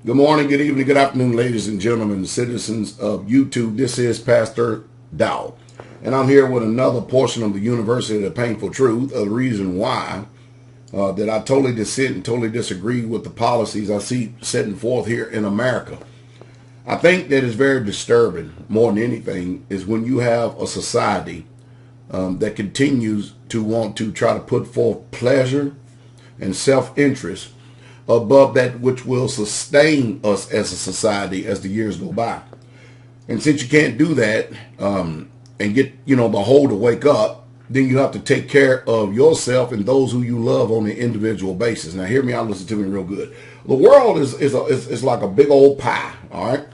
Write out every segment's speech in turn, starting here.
Good morning, good evening, good afternoon, ladies and gentlemen, citizens of YouTube. This is Pastor Dow, and I'm here with another portion of the University of the Painful Truth, a reason why that I totally dissent and totally disagree with the policies I see setting forth here in America. I think that is very disturbing, more than anything, is when you have a society that continues to want to try to put forth pleasure and self-interest above that which will sustain us as a society as the years go by. And since you can't do that and get, the whole to wake up, then you have to take care of yourself and those who you love on an individual basis. Now, hear me out, listen to me real good. The world is like a big old pie, all right?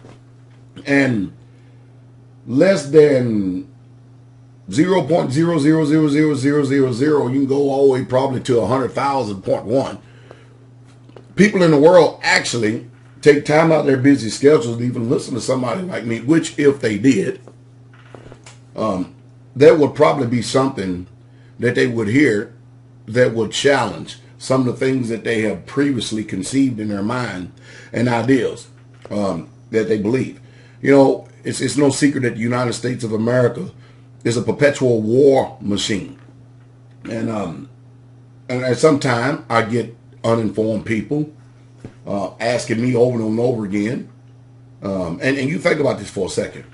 And less than 0.0000000, you can go all the way probably to 100,000.1. People in the world actually take time out of their busy schedules to even listen to somebody like me, which if they did, there would probably be something that they would hear that would challenge some of the things that they have previously conceived in their mind and ideas that they believe. It's no secret that the United States of America is a perpetual war machine. And at some time I get uninformed people asking me over and over again, and you think about this for a second,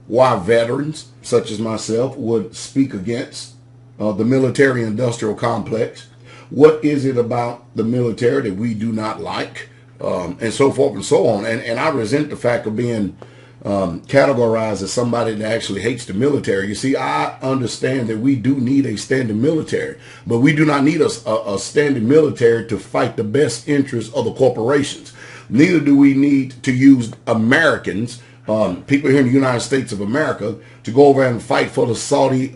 why veterans such as myself would speak against the military-industrial complex. What is it about the military that we do not like, and so forth and so on. And I resent the fact of being categorized as somebody that actually hates the military. You see, I understand that we do need a standing military, but we do not need a standing military to fight the best interests of the corporations. Neither do we need to use Americans, people here in the United States of America, to go over and fight for the Saudi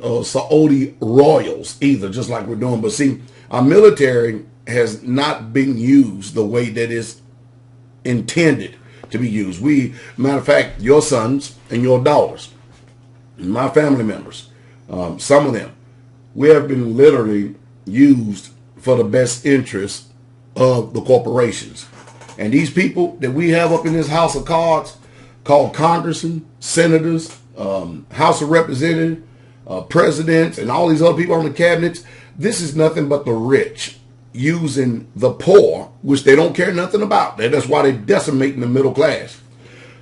royals either, just like we're doing. But see, our military has not been used the way that is intended to be used. Matter of fact, your sons and your daughters, my family members, some of them, we have been literally used for the best interests of the corporations. And these people that we have up in this house of cards, called congressmen, senators, House of Representatives, presidents, and all these other people on the cabinets, this is nothing but the rich using the poor, which they don't care nothing about. That's why they're decimating the middle class.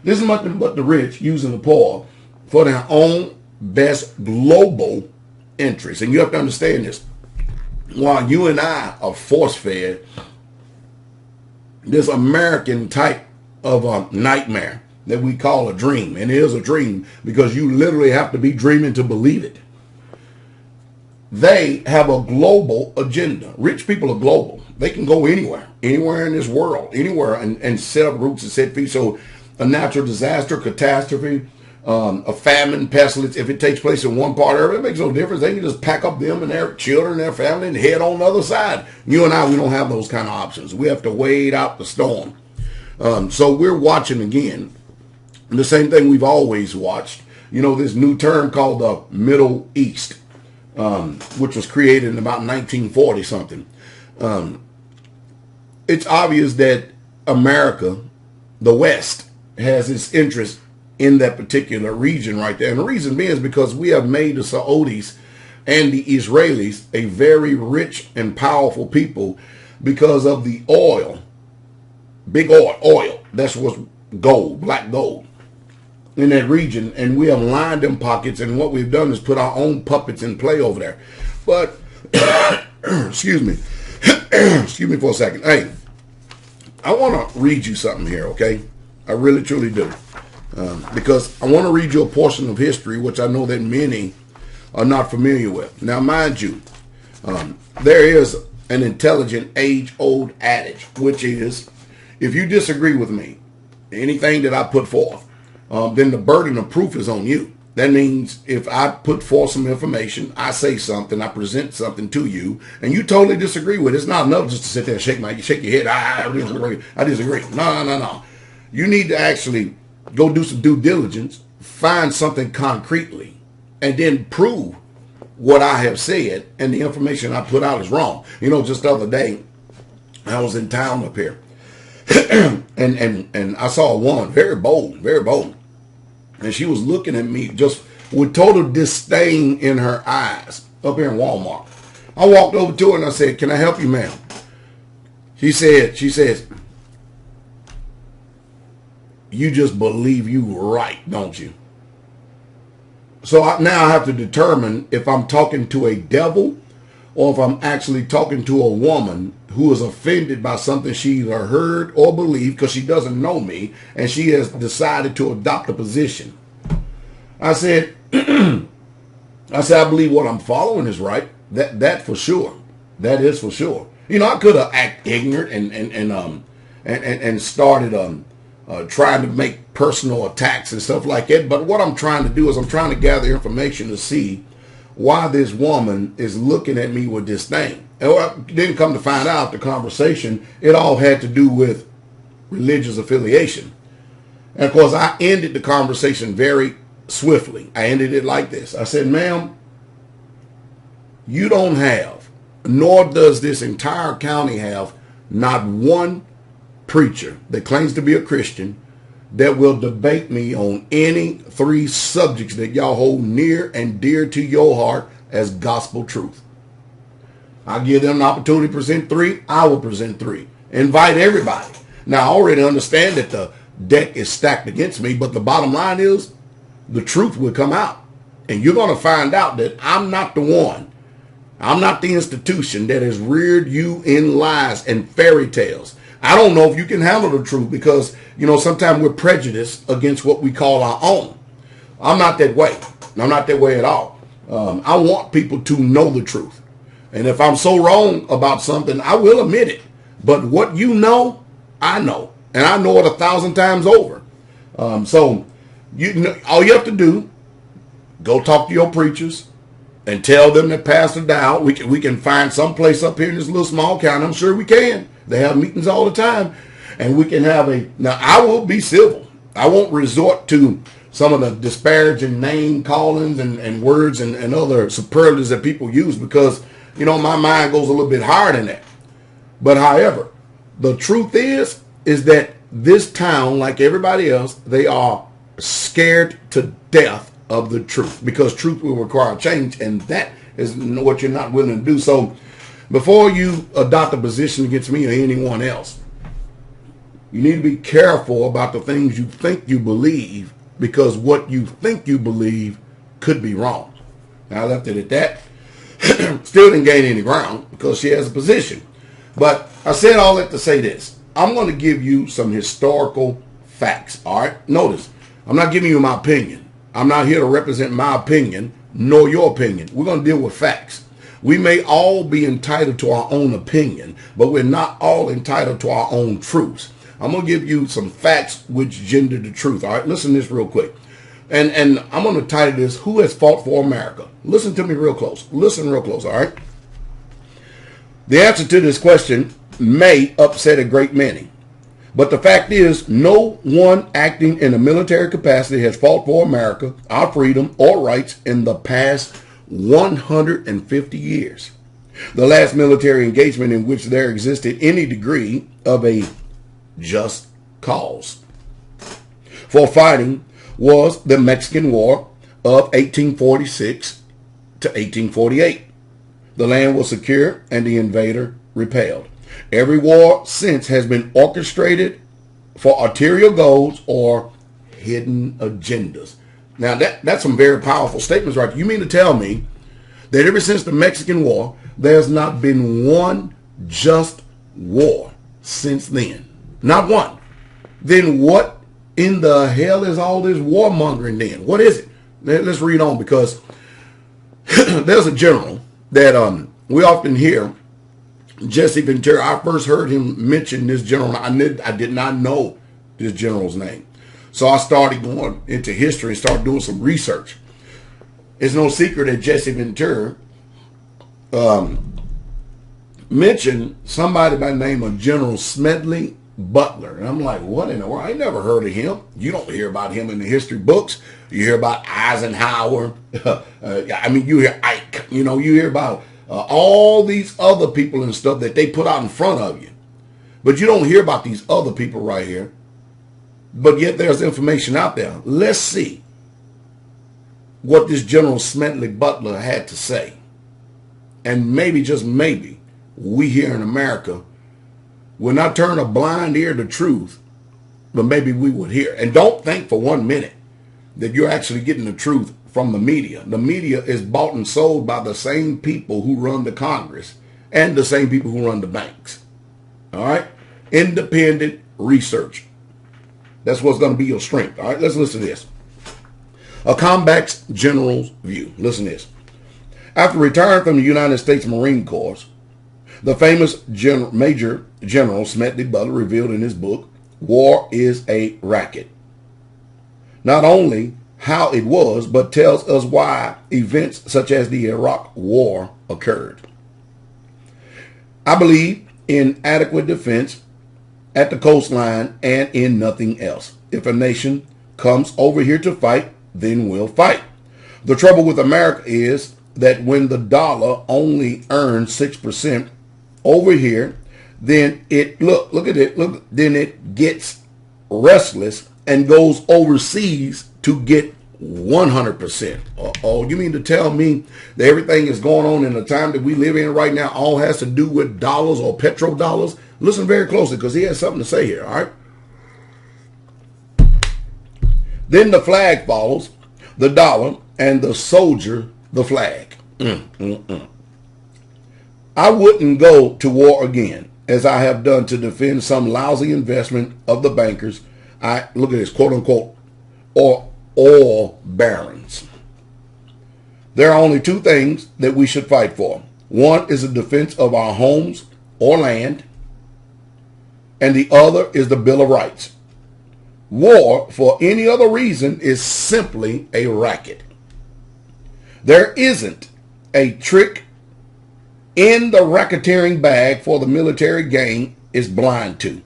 This is nothing but the rich using the poor for their own best global interests. And you have to understand this. While you and I are force-fed this American type of a nightmare that we call a dream, and it is a dream because you literally have to be dreaming to believe it. They have a global agenda. Rich people are global. They can go anywhere in this world, anywhere, and set up roots and set feet. So a natural disaster, catastrophe, a famine, pestilence, if it takes place in one part of it, it makes no difference. They can just pack up them and their children, their family, and head on the other side. You and I, we don't have those kind of options. We have to wait out the storm. So we're watching again the same thing we've always watched. This new term called the Middle East, which was created in about 1940 something. It's obvious that America, the West, has its interest in that particular region right there. And the reason being is because we have made the Saudis and the Israelis a very rich and powerful people because of the oil, big oil. That's what's gold, black gold in that region, and we have lined them pockets, and what we've done is put our own puppets in play over there. But excuse me for a second. Hey, I want to read you something here, okay? I really truly do, because I want to read you a portion of history which I know that many are not familiar with. Now, mind you, there is an intelligent age-old adage, which is, if you disagree with me, anything that I put forth, then the burden of proof is on you. That means if I put forth some information, I say something, I present something to you, and you totally disagree with it, it's not enough just to sit there and shake your head. I disagree. No. You need to actually go do some due diligence, find something concretely, and then prove what I have said and the information I put out is wrong. Just the other day, I was in town up here, and I saw a woman, very bold, very bold. And she was looking at me just with total disdain in her eyes up here in Walmart. I walked over to her and I said, "Can I help you, ma'am?" She says, "You just believe you right, don't you?" So now I have to determine if I'm talking to a devil or if I'm actually talking to a woman who is offended by something she either heard or believed because she doesn't know me and she has decided to adopt a position. I said, I believe what I'm following is right. That for sure. That is for sure. You know, I could have acted ignorant and started trying to make personal attacks and stuff like that. But what I'm trying to do is I'm trying to gather information to see why this woman is looking at me with disdain. And I didn't come to find out the conversation, it all had to do with religious affiliation. And of course, I ended the conversation very swiftly. I ended it like this. I said, "Ma'am, you don't have, nor does this entire county have, not one preacher that claims to be a Christian that will debate me on any three subjects that y'all hold near and dear to your heart as gospel truth. I give them an opportunity to present three. I will present three. Invite everybody." Now, I already understand that the deck is stacked against me, but the bottom line is the truth will come out. And you're going to find out that I'm not the one. I'm not the institution that has reared you in lies and fairy tales. I don't know if you can handle the truth because, you know, sometimes we're prejudiced against what we call our own. I'm not that way. I'm not that way at all. I want people to know the truth. And if I'm so wrong about something, I will admit it. But what you know, I know. And I know it 1,000 times over. So all you have to do, go talk to your preachers and tell them that Pastor Dow, we can find some place up here in this little small county. I'm sure we can. They have meetings all the time. And we can have now I will be civil. I won't resort to some of the disparaging name callings and words and other superlatives that people use because, you know, my mind goes a little bit higher than that. But however, the truth is that this town, like everybody else, they are scared to death of the truth because truth will require change, and that is what you're not willing to do. So before you adopt a position against me or anyone else, you need to be careful about the things you think you believe because what you think you believe could be wrong. Now, I left it at that. Still didn't gain any ground because she has a position. But I said all that to say this. I'm going to give you some historical facts. All right? Notice, I'm not giving you my opinion. I'm not here to represent my opinion nor your opinion. We're going to deal with facts. We may all be entitled to our own opinion, but we're not all entitled to our own truths. I'm going to give you some facts which gender the truth. All right? Listen to this real quick. And I'm going to title this, Who Has Fought for America? Listen to me real close. Listen real close, all right? The answer to this question may upset a great many. But the fact is, no one acting in a military capacity has fought for America, our freedom, or rights in the past 150 years. The last military engagement in which there existed any degree of a just cause for fighting was the Mexican War of 1846 to 1848. The land was secure and the invader repelled. Every war since has been orchestrated for arterial goals or hidden agendas. Now, that's some very powerful statements, right? You mean to tell me that ever since the Mexican War, there's not been one just war since then? Not one. Then what in the hell is all this warmongering then? What is it? Let's read on because there's a general that we often hear, Jesse Ventura. I first heard him mention this general. I did not know this general's name. So I started going into history and started doing some research. It's no secret that Jesse Ventura mentioned somebody by the name of General Smedley Butler. And I'm like, what in the world? I never heard of him. You don't hear about him in the history books. You hear about Eisenhower. I mean, you hear Ike. You hear about all these other people and stuff that they put out in front of you. But you don't hear about these other people right here. But yet there's information out there. Let's see what this General Smedley Butler had to say. And maybe, just maybe, we here in America will not turn a blind ear to truth, but maybe we would hear. And don't think for 1 minute that you're actually getting the truth from the media. The media is bought and sold by the same people who run the Congress and the same people who run the banks. All right? Independent research. That's what's going to be your strength. All right? Let's listen to this. A combat general's view. Listen to this. After retiring from the United States Marine Corps, the famous Major General Smedley Butler revealed in his book, War is a Racket, not only how it was, but tells us why events such as the Iraq War occurred. I believe in adequate defense at the coastline and in nothing else. If a nation comes over here to fight, then we'll fight. The trouble with America is that when the dollar only earns 6% over here, then it then it gets restless and goes overseas to get 100%. Oh, you mean to tell me that everything is going on in the time that we live in right now all has to do with dollars or petrodollars? Listen very closely, because he has something to say here, all right? Then the flag follows, the dollar, and the soldier, the flag. I wouldn't go to war again, as I have done to defend some lousy investment of the bankers. Look at this, quote unquote, or oil barons. There are only two things that we should fight for. One is the defense of our homes or land, and the other is the Bill of Rights. War, for any other reason, is simply a racket. There isn't a trick in the racketeering bag for the military gang is blind to.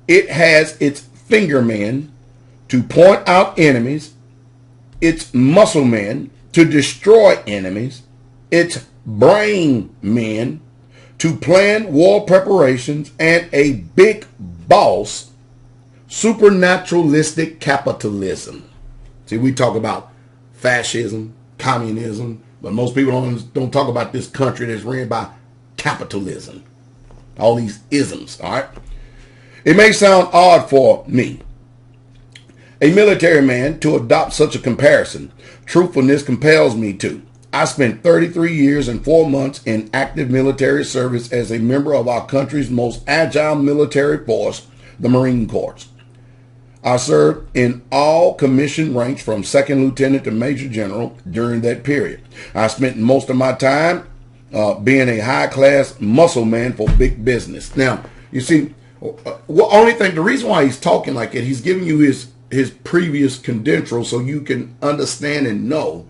It has its finger men to point out enemies, its muscle men to destroy enemies, its brain men to plan war preparations, and a big boss supernaturalistic capitalism. See, we talk about fascism, communism, but most people don't talk about this country that's ran by capitalism. All these isms, all right? It may sound odd for me, a military man, to adopt such a comparison. Truthfulness compels me to. I spent 33 years and 4 months in active military service as a member of our country's most agile military force, the Marine Corps. I served in all commission ranks from second lieutenant to major general during that period. I spent most of my time being a high-class muscle man for big business. Now, you see, the reason why he's talking like that, he's giving you his previous credentials so you can understand and know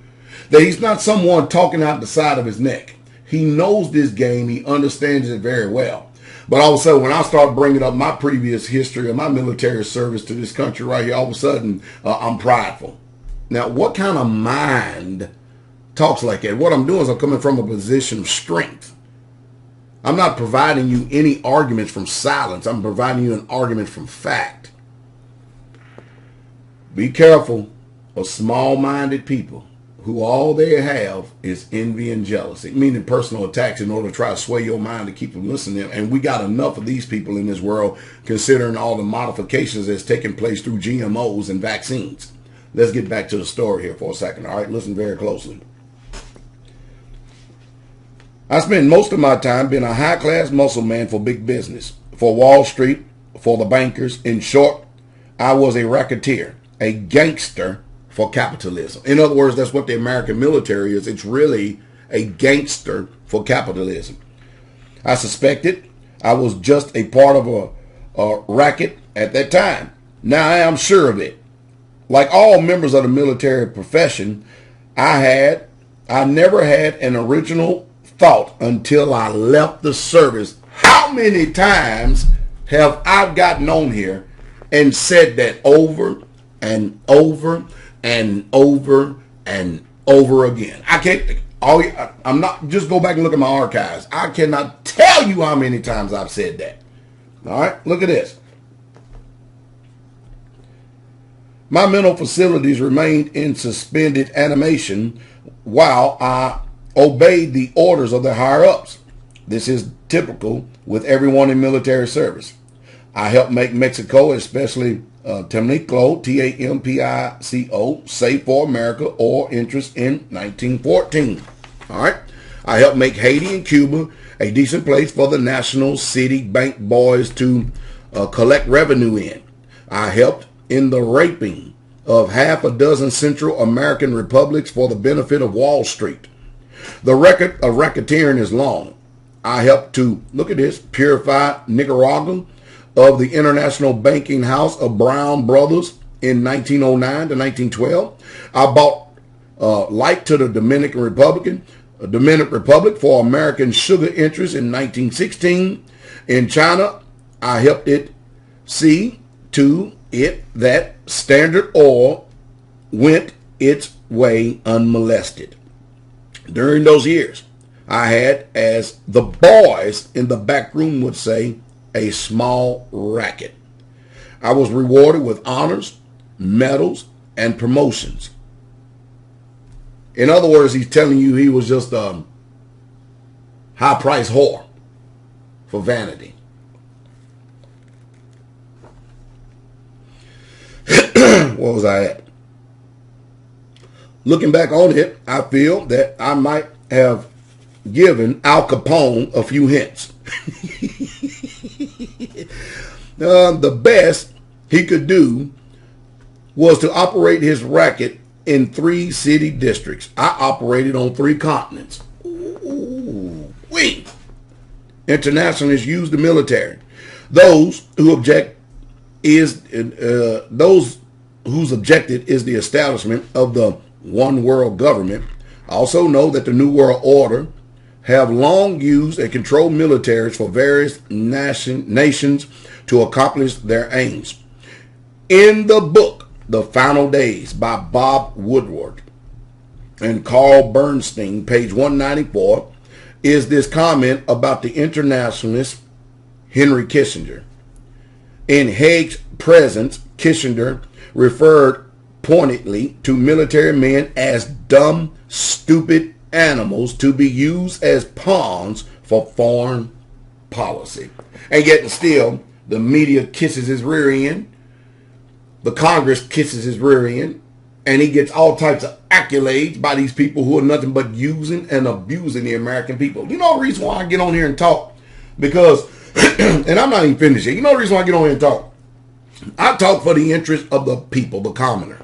that he's not someone talking out the side of his neck. He knows this game. He understands it very well. But all of a sudden, when I start bringing up my previous history of my military service to this country right here, all of a sudden, I'm prideful. Now, what kind of mind talks like that? What I'm doing is I'm coming from a position of strength. I'm not providing you any arguments from silence. I'm providing you an argument from fact. Be careful of small-minded people who all they have is envy and jealousy, meaning personal attacks, in order to try to sway your mind to keep them listening. And we got enough of these people in this world, considering all the modifications that's taking place through GMOs and vaccines. Let's get back to the story here for a second. All right, listen very closely. I spent most of my time being a high-class muscle man for big business, for Wall Street, for the bankers. In short, I was a racketeer, a gangster for capitalism. In other words, that's what the American military is. It's really a gangster for capitalism. I suspected I was just a part of a racket at that time. Now I am sure of it. Like all members of the military profession, I never had an original thought until I left the service. How many times have I gotten on here and said that over and over and over and over again? I'm not, just go back and look at my archives. I cannot tell you how many times I've said that. All right, look at this. My mental facilities remained in suspended animation while I obeyed the orders of the higher-ups. This is typical with everyone in military service. I helped make Mexico, especially Tampico, Tampico, safe for America or interest in 1914. All right. I helped make Haiti and Cuba a decent place for the national city bank boys to collect revenue in. I helped in the raping of half a dozen Central American republics for the benefit of Wall Street. The record of racketeering is long. I helped to, look at this, purify Nicaragua of the international banking house of Brown Brothers in 1909 to 1912. I bought light to the Dominican Republic for American sugar interests in 1916. In China, I helped it see to it that Standard Oil went its way unmolested. During those years, I had, as the boys in the back room would say, a small racket. I was rewarded with honors, medals, and promotions. In other words, he's telling you he was just a high-priced whore for vanity. Where was I at? Looking back on it, I feel that I might have given Al Capone a few hints. The best he could do was to operate his racket in 3 city districts. I operated on 3 continents. Ooh, wait. Internationalists use the military. Those who object is those whose objective is the establishment of the one world government also know that the New World Order have long used and controlled militaries for various nations to accomplish their aims. In the book, The Final Days by Bob Woodward and Carl Bernstein, page 194, is this comment about the internationalist Henry Kissinger. In Haig's presence, Kissinger referred pointedly to military men as dumb, stupid animals to be used as pawns for foreign policy. And yet still, the media kisses his rear end, the Congress kisses his rear end, and he gets all types of accolades by these people who are nothing but using and abusing the American people. You know the reason why I get on here and talk? Because, and I'm not even finished yet, you know the reason why I get on here and talk? I talk for the interest of the people, the commoner.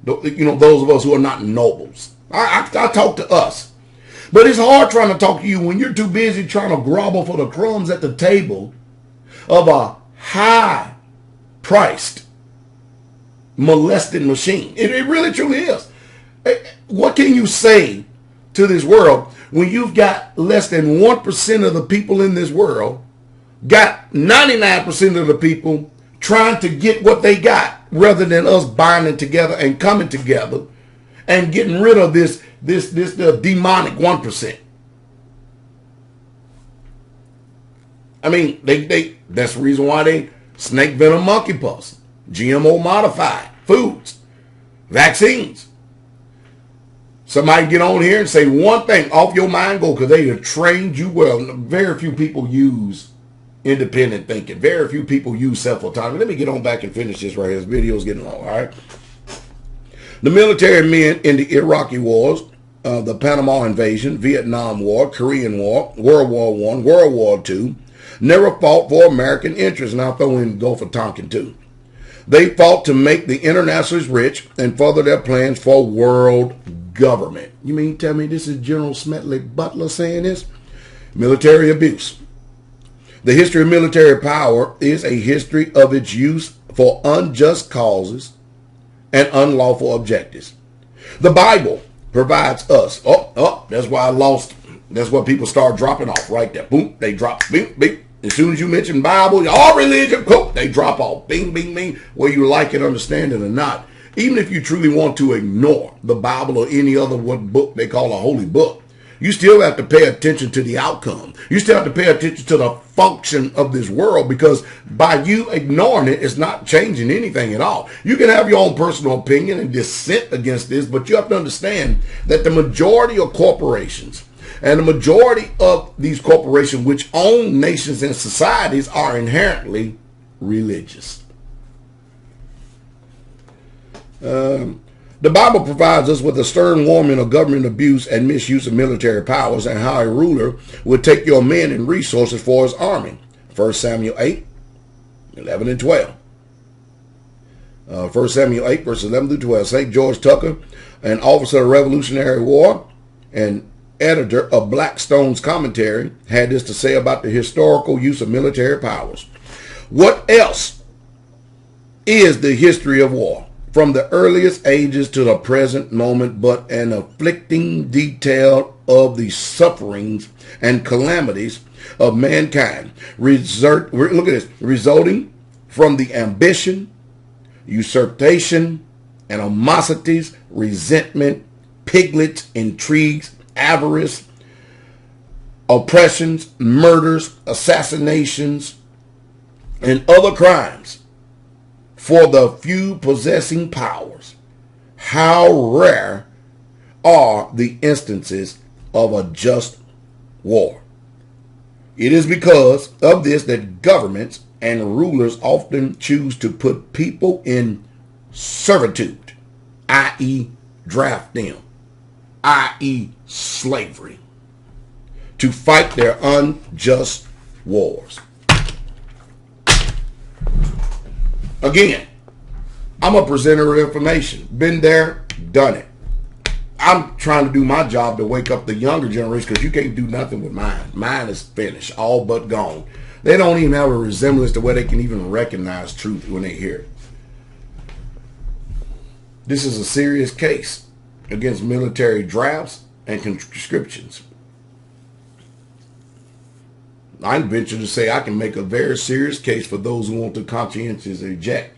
You know, those of us who are not nobles. I talk to us. But it's hard trying to talk to you when you're too busy trying to grovel for the crumbs at the table of a high-priced, molested machine. It really truly is. What can you say to this world when you've got less than 1% of the people in this world, got 99% of the people trying to get what they got, rather than us binding together and coming together and getting rid of this demonic 1%. I mean, that's the reason why they snake venom, monkeypox, GMO modified foods, vaccines. Somebody get on here and say one thing off your mind, go, because they have trained you well. Very few people use independent thinking. Very few people use self-autonomy. Let me get on back and finish this right here. This video is getting long, all right? The military men in the Iraqi wars, the Panama invasion, Vietnam War, Korean War, World War I, World War II, never fought for American interests. And I'll throw in Gulf of Tonkin too. They fought to make the internationalists rich and further their plans for world government. You mean tell me this is General Smedley Butler saying this? Military abuse. The history of military power is a history of its use for unjust causes and unlawful objectives. The Bible provides us. That's why I lost. That's why people start dropping off right there. Boom, they drop. Beep, beep. As soon as you mention Bible, all religion, boom, they drop off. Bing, bing, bing. Whether you like it, understand it or not. Even if you truly want to ignore the Bible or any other what book they call a holy book, You still have to pay attention to the outcome. You still have to pay attention to the function of this world, because by you ignoring it, it's not changing anything at all. You can have your own personal opinion and dissent against this, but you have to understand that the majority of corporations and the majority of these corporations which own nations and societies are inherently religious. The Bible provides us with a stern warning of government abuse and misuse of military powers, and how a ruler would take your men and resources for his army. 1 Samuel 8, 11 and 12. 1 Samuel 8, verses 11 through 12. St. George Tucker, an officer of the Revolutionary War and editor of Blackstone's commentary, had this to say about the historical use of military powers. What else is the history of war, from the earliest ages to the present moment, but an afflicting detail of the sufferings and calamities of mankind, look at this, resulting from the ambition, usurpation, animosities, resentment, piglets, intrigues, avarice, oppressions, murders, assassinations, and other crimes for the few possessing powers. How rare are the instances of a just war. It is because of this that governments and rulers often choose to put people in servitude, i.e. draft them, i.e. slavery, to fight their unjust wars. Again, I'm a presenter of information. Been there, done it. I'm trying to do my job to wake up the younger generation, because you can't do nothing with mine. Mine is finished, all but gone. They don't even have a resemblance to where they can even recognize truth when they hear it. This is a serious case against military drafts and conscriptions. I venture to say I can make a very serious case for those who want to conscientiously reject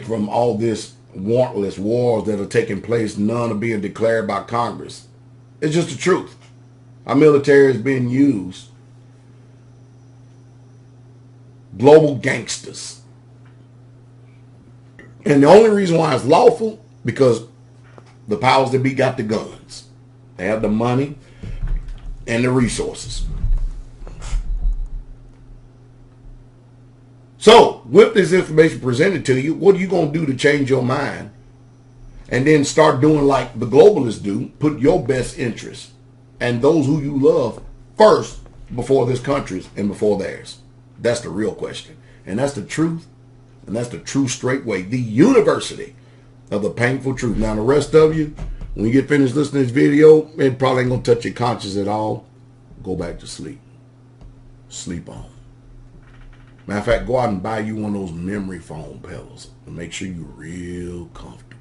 from all this warrantless wars that are taking place. None are being declared by Congress. It's just the truth. Our military is being used. Global gangsters. And the only reason why it's lawful, because the powers that be got the guns. They have the money and the resources. So, with this information presented to you, what are you going to do to change your mind? And then start doing like the globalists do, put your best interests and those who you love first before this country's and before theirs. That's the real question. And that's the truth. And that's the true straight way. The university of the painful truth. Now, the rest of you, when you get finished listening to this video, it probably ain't going to touch your conscience at all. Go back to sleep. Sleep on. Matter of fact, go out and buy you one of those memory foam pillows and make sure you're real comfortable.